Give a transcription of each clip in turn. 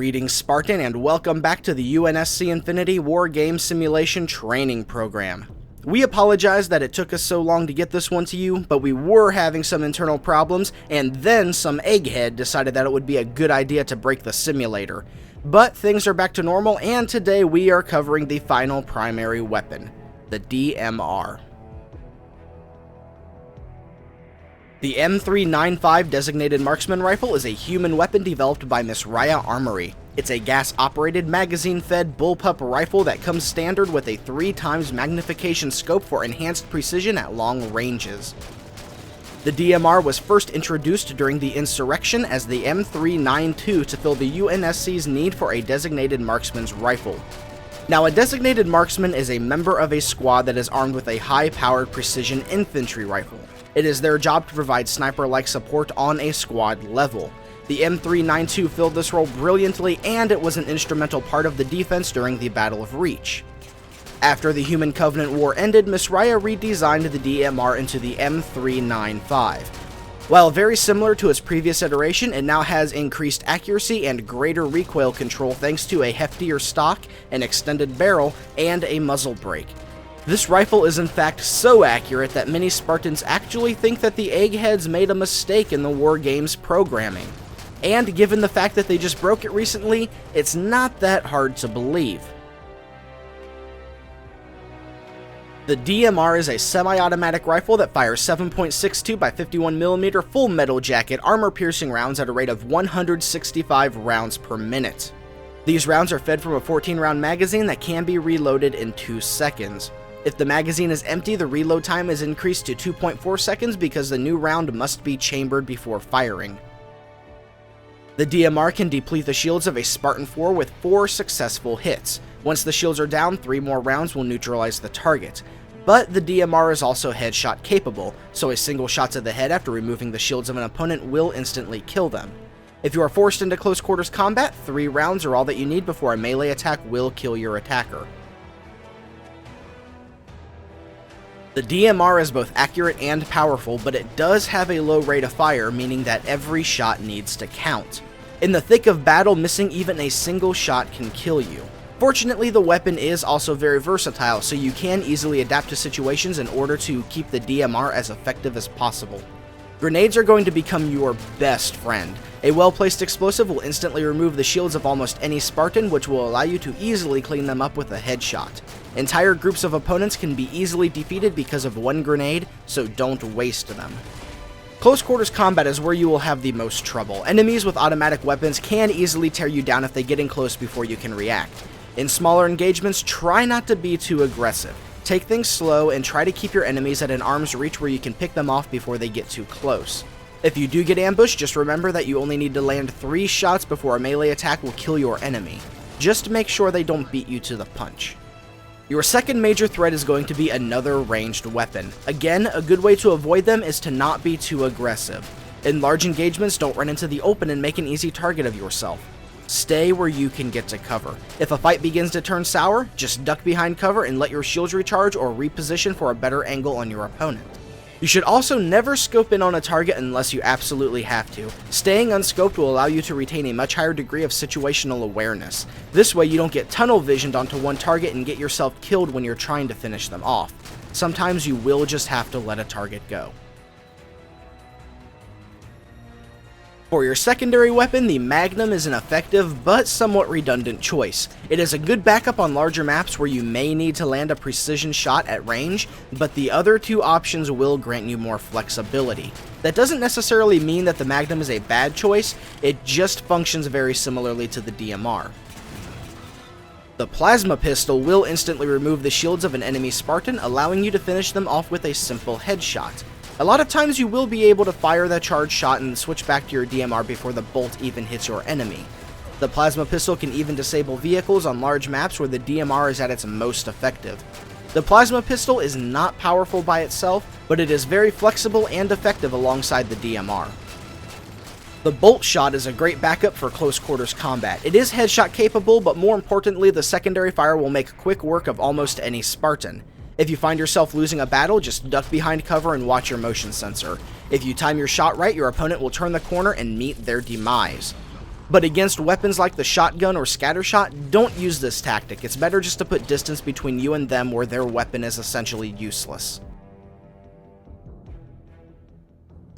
Greetings Spartan, and welcome back to the UNSC Infinity War Game Simulation Training Program. We apologize that it took us so long to get this one to you, but we were having some internal problems, and then some egghead decided that it would be a good idea to break the simulator. But things are back to normal, and today we are covering the final primary weapon, the DMR. The M395 designated Marksman rifle is a human weapon developed by Miss Raya Armory. It's a gas-operated, magazine-fed bullpup rifle that comes standard with a 3x magnification scope for enhanced precision at long ranges. The DMR was first introduced during the insurrection as the M392 to fill the UNSC's need for a designated marksman's rifle. Now, a designated marksman is a member of a squad that is armed with a high-powered precision infantry rifle. It is their job to provide sniper-like support on a squad level. The M392 filled this role brilliantly, and it was an instrumental part of the defense during the Battle of Reach. After the Human Covenant War ended, Miss Raya redesigned the DMR into the M395. While very similar to its previous iteration, it now has increased accuracy and greater recoil control thanks to a heftier stock, an extended barrel, and a muzzle brake. This rifle is in fact so accurate that many Spartans actually think that the eggheads made a mistake in the War Games programming. And given the fact that they just broke it recently, it's not that hard to believe. The DMR is a semi-automatic rifle that fires 7.62 by 51mm full metal jacket armor-piercing rounds at a rate of 165 rounds per minute. These rounds are fed from a 14-round magazine that can be reloaded in 2 seconds. If the magazine is empty, the reload time is increased to 2.4 seconds because the new round must be chambered before firing. The DMR can deplete the shields of a Spartan 4 with 4 successful hits. Once the shields are down, 3 more rounds will neutralize the target. But the DMR is also headshot capable, so a single shot to the head after removing the shields of an opponent will instantly kill them. If you are forced into close quarters combat, 3 rounds are all that you need before a melee attack will kill your attacker. The DMR is both accurate and powerful, but it does have a low rate of fire, meaning that every shot needs to count. In the thick of battle, missing even a single shot can kill you. Fortunately, the weapon is also very versatile, so you can easily adapt to situations in order to keep the DMR as effective as possible. Grenades are going to become your best friend. A well-placed explosive will instantly remove the shields of almost any Spartan, which will allow you to easily clean them up with a headshot. Entire groups of opponents can be easily defeated because of one grenade, so don't waste them. Close quarters combat is where you will have the most trouble. Enemies with automatic weapons can easily tear you down if they get in close before you can react. In smaller engagements, try not to be too aggressive. Take things slow and try to keep your enemies at an arm's reach where you can pick them off before they get too close. If you do get ambushed, just remember that you only need to land 3 shots before a melee attack will kill your enemy. Just make sure they don't beat you to the punch. Your second major threat is going to be another ranged weapon. Again, a good way to avoid them is to not be too aggressive. In large engagements, don't run into the open and make an easy target of yourself. Stay where you can get to cover. If a fight begins to turn sour, just duck behind cover and let your shields recharge or reposition for a better angle on your opponent. You should also never scope in on a target unless you absolutely have to. Staying unscoped will allow you to retain a much higher degree of situational awareness. This way you don't get tunnel visioned onto one target and get yourself killed when you're trying to finish them off. Sometimes you will just have to let a target go. For your secondary weapon, the Magnum is an effective but somewhat redundant choice. It is a good backup on larger maps where you may need to land a precision shot at range, but the other 2 options will grant you more flexibility. That doesn't necessarily mean that the Magnum is a bad choice, it just functions very similarly to the DMR. The plasma pistol will instantly remove the shields of an enemy Spartan, allowing you to finish them off with a simple headshot. A lot of times you will be able to fire that charged shot and switch back to your DMR before the bolt even hits your enemy. The plasma pistol can even disable vehicles on large maps where the DMR is at its most effective. The plasma pistol is not powerful by itself, but it is very flexible and effective alongside the DMR. The bolt shot is a great backup for close quarters combat. It is headshot capable, but more importantly, the secondary fire will make quick work of almost any Spartan. If you find yourself losing a battle, just duck behind cover and watch your motion sensor. If you time your shot right, your opponent will turn the corner and meet their demise. But against weapons like the shotgun or scattershot, don't use this tactic. It's better just to put distance between you and them where their weapon is essentially useless.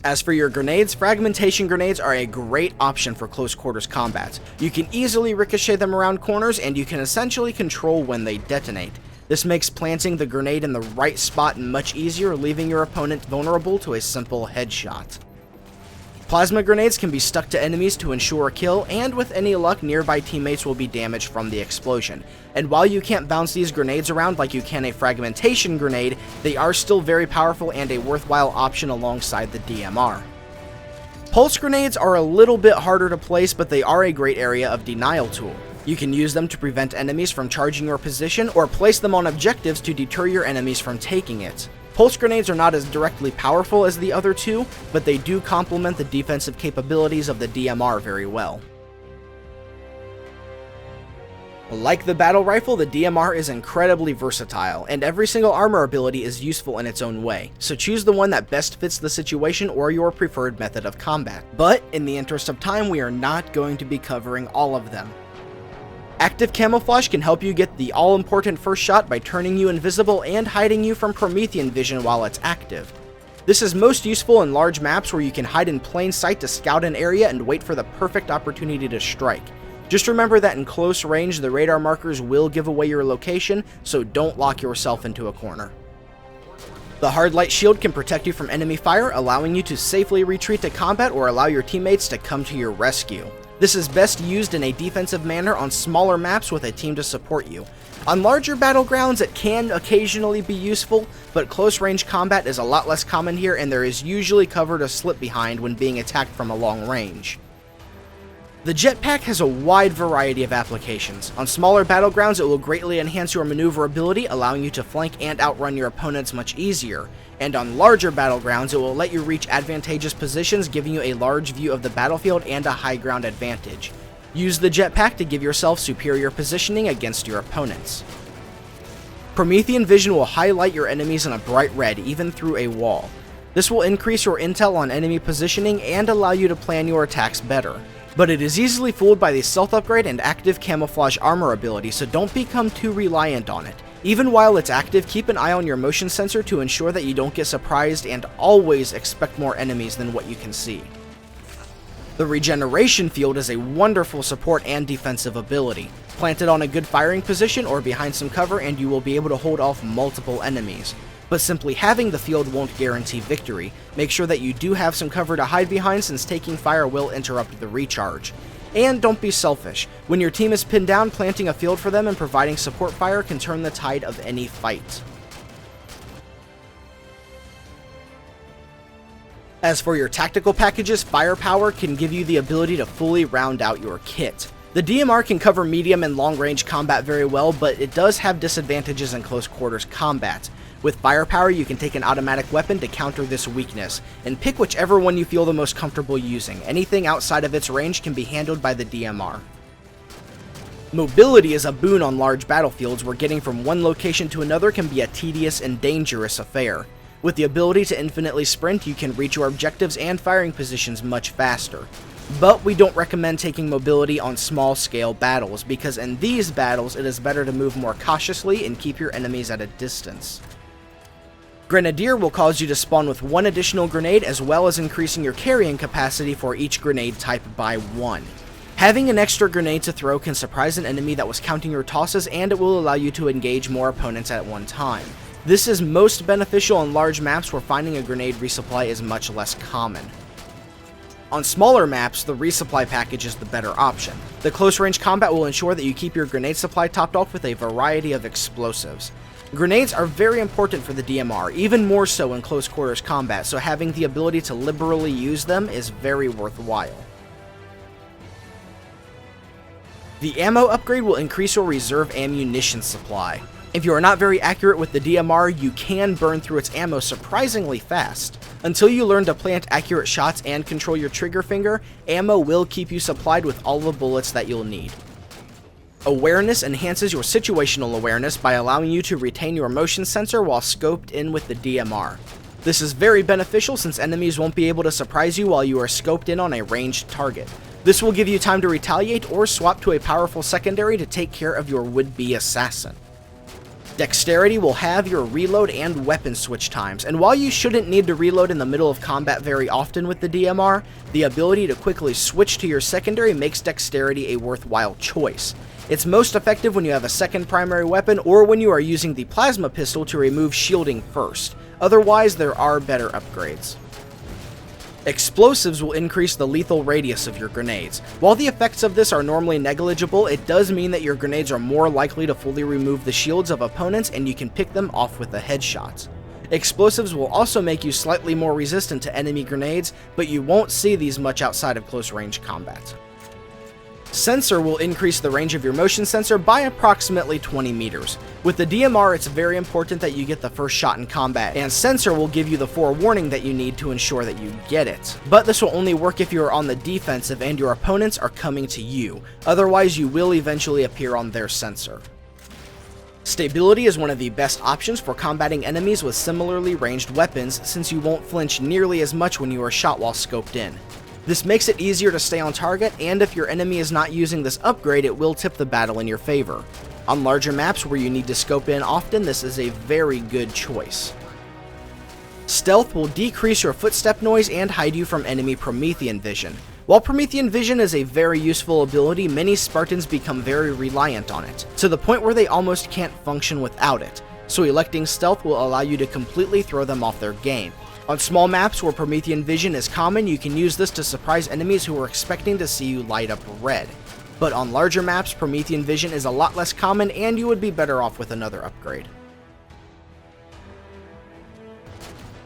As for your grenades, fragmentation grenades are a great option for close quarters combat. You can easily ricochet them around corners, and you can essentially control when they detonate. This makes planting the grenade in the right spot much easier, leaving your opponent vulnerable to a simple headshot. Plasma grenades can be stuck to enemies to ensure a kill, and with any luck, nearby teammates will be damaged from the explosion. And while you can't bounce these grenades around like you can a fragmentation grenade, they are still very powerful and a worthwhile option alongside the DMR. Pulse grenades are a little bit harder to place, but they are a great area of denial tool. You can use them to prevent enemies from charging your position, or place them on objectives to deter your enemies from taking it. Pulse grenades are not as directly powerful as the other two, but they do complement the defensive capabilities of the DMR very well. Like the battle rifle, the DMR is incredibly versatile, and every single armor ability is useful in its own way, so choose the one that best fits the situation or your preferred method of combat. But in the interest of time, we are not going to be covering all of them. Active Camouflage can help you get the all-important first shot by turning you invisible and hiding you from Promethean vision while it's active. This is most useful in large maps where you can hide in plain sight to scout an area and wait for the perfect opportunity to strike. Just remember that in close range, the radar markers will give away your location, so don't lock yourself into a corner. The Hard Light Shield can protect you from enemy fire, allowing you to safely retreat to combat or allow your teammates to come to your rescue. This is best used in a defensive manner on smaller maps with a team to support you. On larger battlegrounds, it can occasionally be useful, but close range combat is a lot less common here, and there is usually cover to slip behind when being attacked from a long range. The Jetpack has a wide variety of applications. On smaller battlegrounds, it will greatly enhance your maneuverability, allowing you to flank and outrun your opponents much easier. And on larger battlegrounds, it will let you reach advantageous positions, giving you a large view of the battlefield and a high ground advantage. Use the Jetpack to give yourself superior positioning against your opponents. Promethean vision will highlight your enemies in a bright red, even through a wall. This will increase your intel on enemy positioning and allow you to plan your attacks better. But it is easily fooled by the stealth upgrade and active camouflage armor ability, so don't become too reliant on it. Even while it's active, keep an eye on your motion sensor to ensure that you don't get surprised, and always expect more enemies than what you can see. The Regeneration Field is a wonderful support and defensive ability. Plant it on a good firing position or behind some cover and you will be able to hold off multiple enemies. But simply having the field won't guarantee victory. Make sure that you do have some cover to hide behind, since taking fire will interrupt the recharge. And don't be selfish. When your team is pinned down, planting a field for them and providing support fire can turn the tide of any fight. As for your tactical packages, firepower can give you the ability to fully round out your kit. The DMR can cover medium and long range combat very well, but it does have disadvantages in close quarters combat. With firepower, you can take an automatic weapon to counter this weakness, and pick whichever one you feel the most comfortable using. Anything outside of its range can be handled by the DMR. Mobility is a boon on large battlefields where getting from one location to another can be a tedious and dangerous affair. With the ability to infinitely sprint, you can reach your objectives and firing positions much faster. But we don't recommend taking mobility on small-scale battles, because in these battles it is better to move more cautiously and keep your enemies at a distance. Grenadier will cause you to spawn with one additional grenade, as well as increasing your carrying capacity for each grenade type by 1. Having an extra grenade to throw can surprise an enemy that was counting your tosses, and it will allow you to engage more opponents at one time. This is most beneficial on large maps where finding a grenade resupply is much less common. On smaller maps, the resupply package is the better option. The close range combat will ensure that you keep your grenade supply topped off with a variety of explosives. Grenades are very important for the DMR, even more so in close quarters combat, so having the ability to liberally use them is very worthwhile. The ammo upgrade will increase your reserve ammunition supply. If you are not very accurate with the DMR, you can burn through its ammo surprisingly fast. Until you learn to plant accurate shots and control your trigger finger, ammo will keep you supplied with all the bullets that you'll need. Awareness enhances your situational awareness by allowing you to retain your motion sensor while scoped in with the DMR. This is very beneficial since enemies won't be able to surprise you while you are scoped in on a ranged target. This will give you time to retaliate or swap to a powerful secondary to take care of your would-be assassin. Dexterity will have your reload and weapon switch times, and while you shouldn't need to reload in the middle of combat very often with the DMR, the ability to quickly switch to your secondary makes Dexterity a worthwhile choice. It's most effective when you have a second primary weapon or when you are using the plasma pistol to remove shielding first. Otherwise, there are better upgrades. Explosives will increase the lethal radius of your grenades. While the effects of this are normally negligible, it does mean that your grenades are more likely to fully remove the shields of opponents and you can pick them off with a headshot. Explosives will also make you slightly more resistant to enemy grenades, but you won't see these much outside of close range combat. Sensor will increase the range of your motion sensor by approximately 20 meters. With the DMR, it's very important that you get the first shot in combat, and Sensor will give you the forewarning that you need to ensure that you get it. But this will only work if you are on the defensive and your opponents are coming to you, otherwise you will eventually appear on their sensor. Stability is one of the best options for combating enemies with similarly ranged weapons, since you won't flinch nearly as much when you are shot while scoped in. This makes it easier to stay on target, and if your enemy is not using this upgrade, it will tip the battle in your favor. On larger maps where you need to scope in often, this is a very good choice. Stealth will decrease your footstep noise and hide you from enemy Promethean vision. While Promethean vision is a very useful ability, many Spartans become very reliant on it, to the point where they almost can't function without it, so electing stealth will allow you to completely throw them off their game. On small maps where Promethean vision is common, you can use this to surprise enemies who are expecting to see you light up red. But on larger maps, Promethean vision is a lot less common and you would be better off with another upgrade.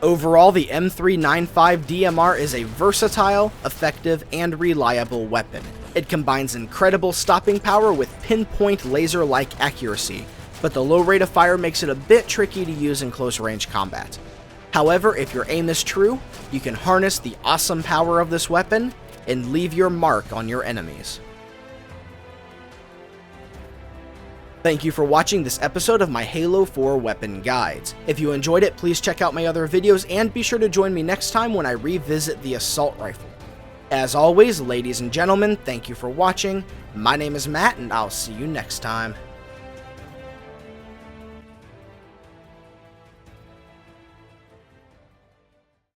Overall, the M395 DMR is a versatile, effective, and reliable weapon. It combines incredible stopping power with pinpoint laser-like accuracy, but the low rate of fire makes it a bit tricky to use in close range combat. However, if your aim is true, you can harness the awesome power of this weapon and leave your mark on your enemies. Thank you for watching this episode of my Halo 4 weapon guides. If you enjoyed it, please check out my other videos and be sure to join me next time when I revisit the assault rifle. As always, ladies and gentlemen, thank you for watching. My name is Matt and I'll see you next time.